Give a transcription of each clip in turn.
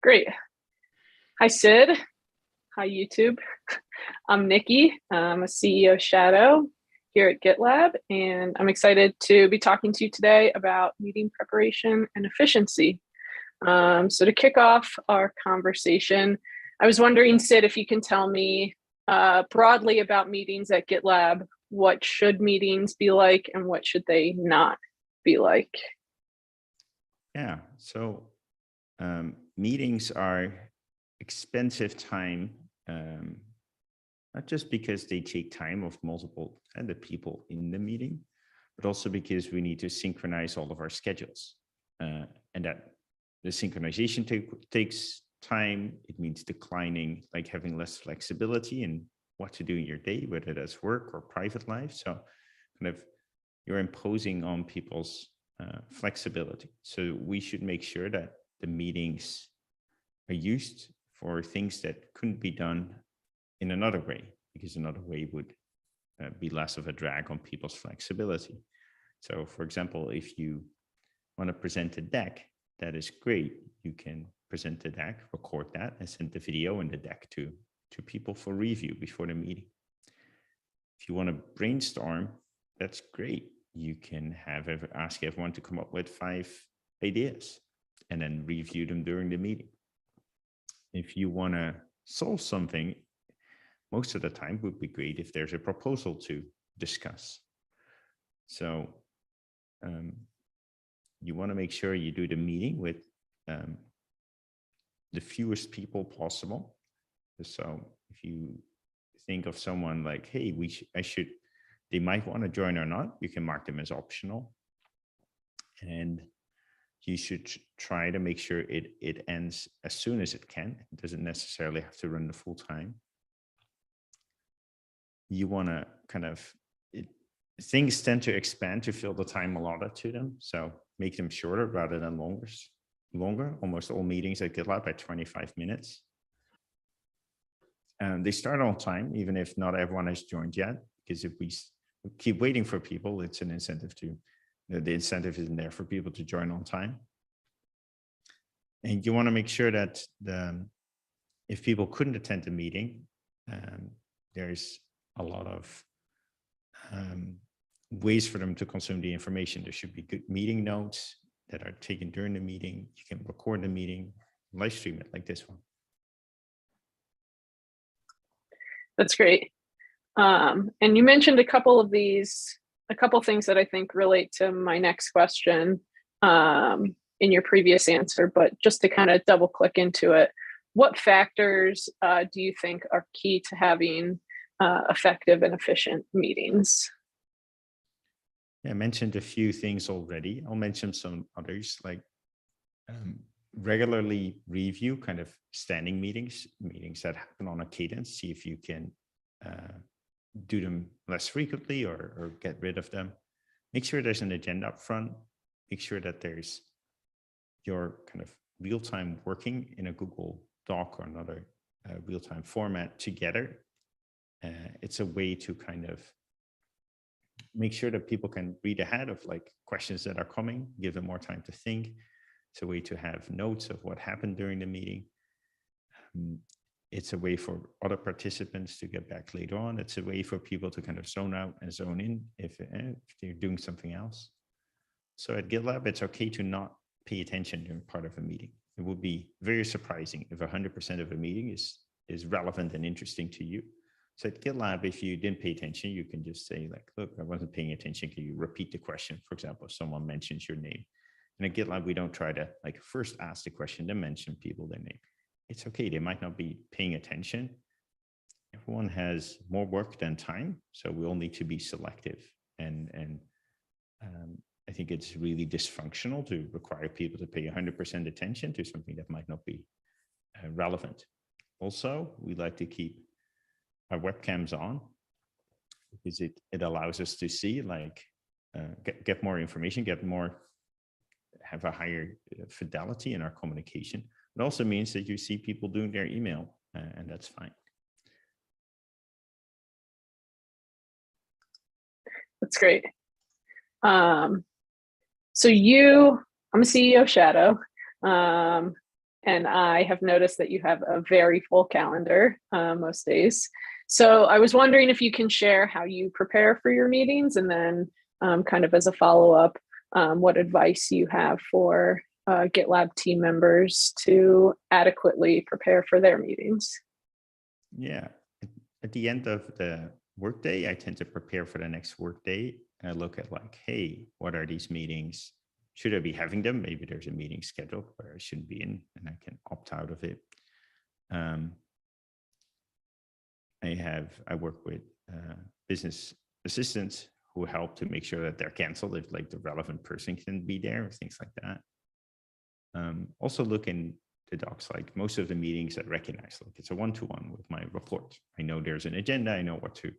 Great. Hi, Sid. Hi, YouTube. I'm Nikki. I'm a CEO Shadow here at GitLab, and I'm excited to be talking to you today about meeting preparation and efficiency. So to kick off our conversation, I was wondering, Sid, if you can tell me broadly about meetings at GitLab. What should meetings be like and what should they not be like? Yeah, so meetings are expensive time, not just because they take time of multiple other people in the meeting, but also because we need to synchronize all of our schedules. And that the synchronization takes time. It means declining, like having less flexibility in what to do in your day, whether that's work or private life. So kind of you're imposing on people's flexibility. So we should make sure that the meetings are used for things that couldn't be done in another way, because another way would be less of a drag on people's flexibility. So for example, if you want to present a deck, that is great. You can present the deck, record that, and send the video and the deck to people for review before the meeting. If you want to brainstorm, that's great. You can ask everyone to come up with 5 ideas and then review them during the meeting. If you want to solve something, most of the time it would be great if there's a proposal to discuss. So you want to make sure you do the meeting with the fewest people possible. So if you think of someone like, hey, they might want to join or not, you can mark them as optional. And you should try to make sure it ends as soon as it can. It doesn't necessarily have to run the full time. You want to things tend to expand to fill the time allotted to them. So make them shorter rather than longer. Almost all meetings at GitLab are 25 minutes. And they start on time, even if not everyone has joined yet, because if we keep waiting for people, it's an incentive the incentive isn't there for people to join on time. And you want to make sure that if people couldn't attend the meeting, there's a lot of ways for them to consume the information. There should be good meeting notes that are taken during the meeting. You can record the meeting, live stream it like this one. That's great. And you mentioned a couple things that I think relate to my next question in your previous answer, but just to kind of double click into it, what factors do you think are key to having effective and efficient meetings? Yeah, I mentioned a few things already. I'll mention some others, like regularly review kind of standing meetings that happen on a cadence. See if you can do them less frequently or get rid of them. Make sure there's an agenda up front. Make sure that there's your kind of real-time working in a Google Doc or another real-time format together. It's a way to kind of make sure that people can read ahead of like questions that are coming, give them more time to think. It's a way to have notes of what happened during the meeting. It's a way for other participants to get back later on. It's a way for people to kind of zone out and zone in if they're doing something else. So at GitLab, it's okay to not pay attention during part of a meeting. It would be very surprising if 100% of a meeting is relevant and interesting to you. So at GitLab, if you didn't pay attention, you can just say like, look, I wasn't paying attention. Can you repeat the question? For example, if someone mentions your name. And at GitLab, we don't try to like first ask the question, then mention people their name. It's okay. They might not be paying attention. Everyone has more work than time. So we all need to be selective. And I think it's really dysfunctional to require people to pay 100% attention to something that might not be relevant. Also, we like to keep our webcams on because it allows us to see, like, get more information, have a higher fidelity in our communication. It also means that you see people doing their email, and that's fine. That's great. So I'm a CEO Shadow. and I have noticed that you have a very full calendar most days. So I was wondering if you can share how you prepare for your meetings, and then kind of as a follow-up, what advice you have for GitLab team members to adequately prepare for their meetings. Yeah, at the end of the workday, I tend to prepare for the next workday. I look at like, hey, what are these meetings? Should I be having them? Maybe there's a meeting scheduled where I shouldn't be in and I can opt out of it. I work with business assistants who help to make sure that they're canceled if like the relevant person can be there, or things like that. Also look in the docs, like most of the meetings I recognize, like it's a one-to-one with my report. I know there's an agenda, I know what to,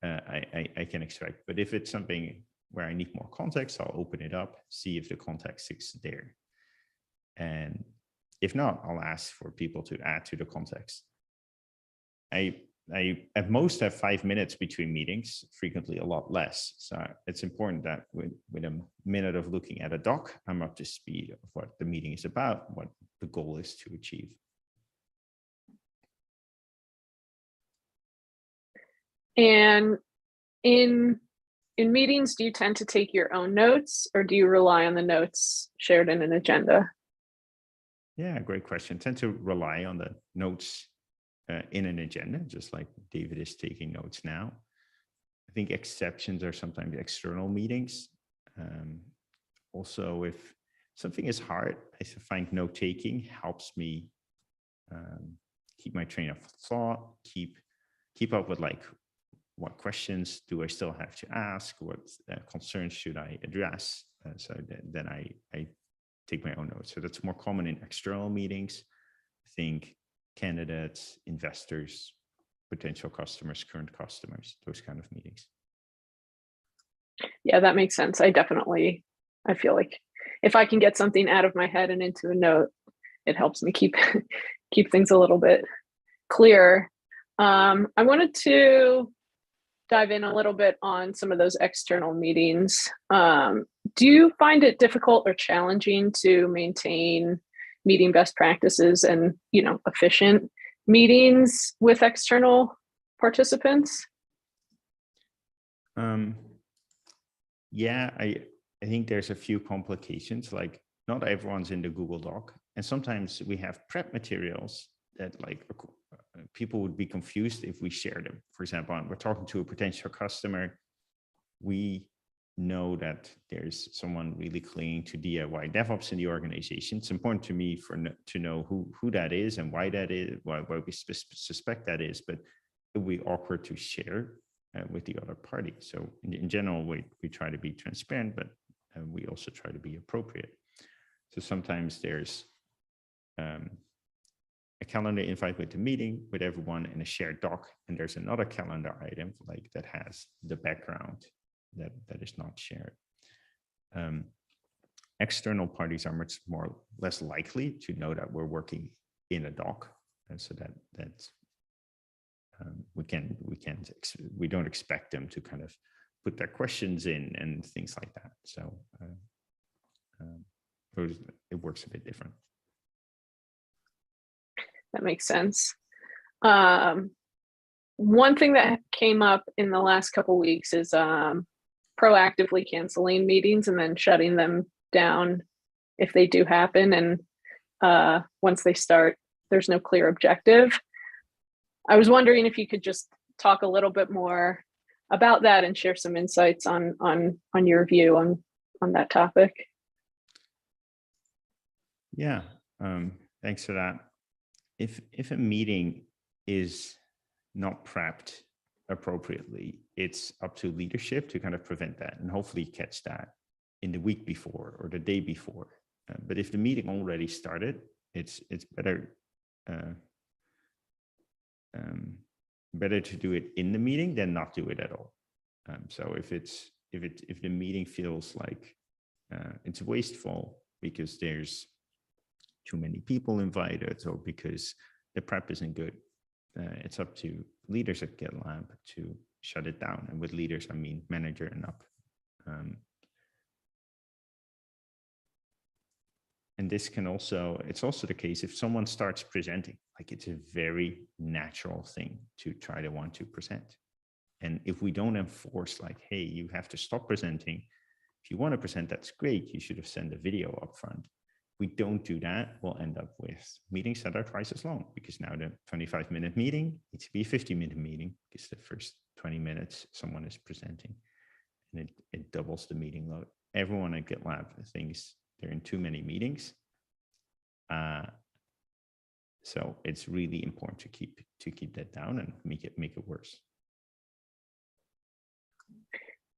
I can expect. But if it's something where I need more context, I'll open it up, see if the context is there. And if not, I'll ask for people to add to the context. I at most have 5 minutes between meetings, frequently a lot less. So it's important that with a minute of looking at a doc, I'm up to speed of what the meeting is about, what the goal is to achieve. And in meetings, do you tend to take your own notes, or do you rely on the notes shared in an agenda? Yeah, great question. I tend to rely on the notes in an agenda, just like David is taking notes now. I think exceptions are sometimes external meetings. Also, if something is hard, I find note taking helps me keep my train of thought, keep up with like, what questions do I still have to ask? What concerns should I address? So then I take my own notes. So that's more common in external meetings. I think candidates, investors, potential customers, current customers, those kind of meetings. Yeah, that makes sense. I feel like if I can get something out of my head and into a note, it helps me keep things a little bit clearer. I wanted to dive in a little bit on some of those external meetings. Do you find it difficult or challenging to maintain meeting best practices and, efficient meetings with external participants? Yeah, I think there's a few complications, like not everyone's in the Google Doc. And sometimes we have prep materials that like people would be confused if we share them. For example, we're talking to a potential customer. We know that there's someone really clinging to DIY DevOps in the organization. It's important to me to know who that is and why that is, why we suspect that is, but it would be awkward to share with the other party. So in general, we try to be transparent, but we also try to be appropriate. So sometimes there's a calendar invite with the meeting with everyone in a shared doc, and there's another calendar item like that has the background that is not shared. External parties are much less likely to know that we're working in a doc, and so that's we don't expect them to kind of put their questions in and things like that. So it works a bit different. That makes sense. One thing that came up in the last couple of weeks is proactively canceling meetings and then shutting them down if they do happen. And once they start, there's no clear objective. I was wondering if you could just talk a little bit more about that and share some insights on your view on that topic. Yeah, thanks for that. If a meeting is not prepped appropriately, it's up to leadership to kind of prevent that and hopefully catch that in the week before or the day before. But if the meeting already started, it's better better to do it in the meeting than not do it at all. So if the meeting feels like it's wasteful because there's too many people invited or because the prep isn't good, it's up to leaders at GitLab to shut it down. And with leaders, I mean manager and up. And and this can also, it's also the case if someone starts presenting, like it's a very natural thing to try to want to present. And if we don't enforce like, hey, you have to stop presenting. If you want to present, that's great. You should have sent a video up front. If we don't do that, we'll end up with meetings that are twice as long, because now the 25-minute meeting needs to be a 50-minute meeting, because the first 20 minutes someone is presenting, and it doubles the meeting load. Everyone at GitLab thinks they're in too many meetings. So it's really important to keep that down and make it worse.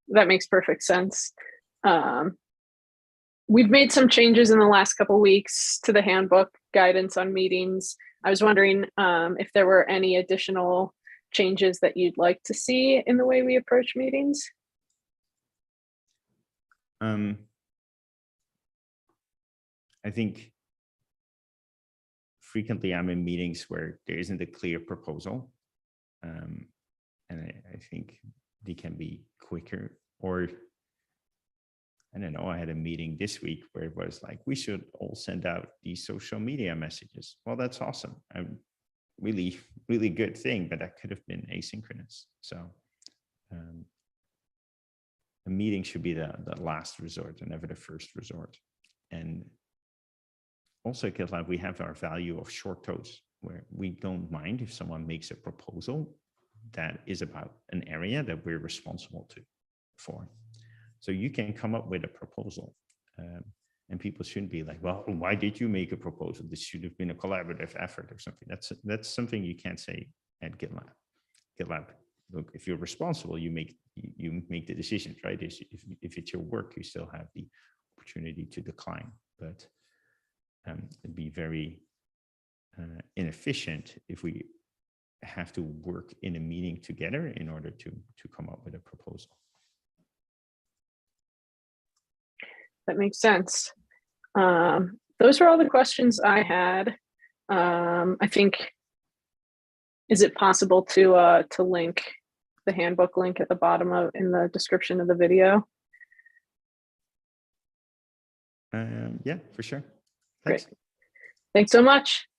That makes perfect sense. We've made some changes in the last couple of weeks to the handbook guidance on meetings. I was wondering if there were any additional changes that you'd like to see in the way we approach meetings. I think frequently I'm in meetings where there isn't a clear proposal. And I think they can be quicker. Or, I don't know, I had a meeting this week where it was like, we should all send out these social media messages. Well, that's awesome. Really, really good thing, but that could have been asynchronous. So a meeting should be the last resort and never the first resort. And also at GitLab, we have our value of short codes, where we don't mind if someone makes a proposal that is about an area that we're responsible for. So you can come up with a proposal, and people shouldn't be like, well, why did you make a proposal? This should have been a collaborative effort or something. That's something you can't say at GitLab. GitLab, look, if you're responsible, you make the decisions, right? If it's your work, you still have the opportunity to decline, but it'd be very inefficient if we have to work in a meeting together in order to come up with a proposal. That makes sense. Those are all the questions I had. I think, is it possible to link the handbook link at the bottom in the description of the video? Yeah, for sure. Thanks. Great. Thanks so much.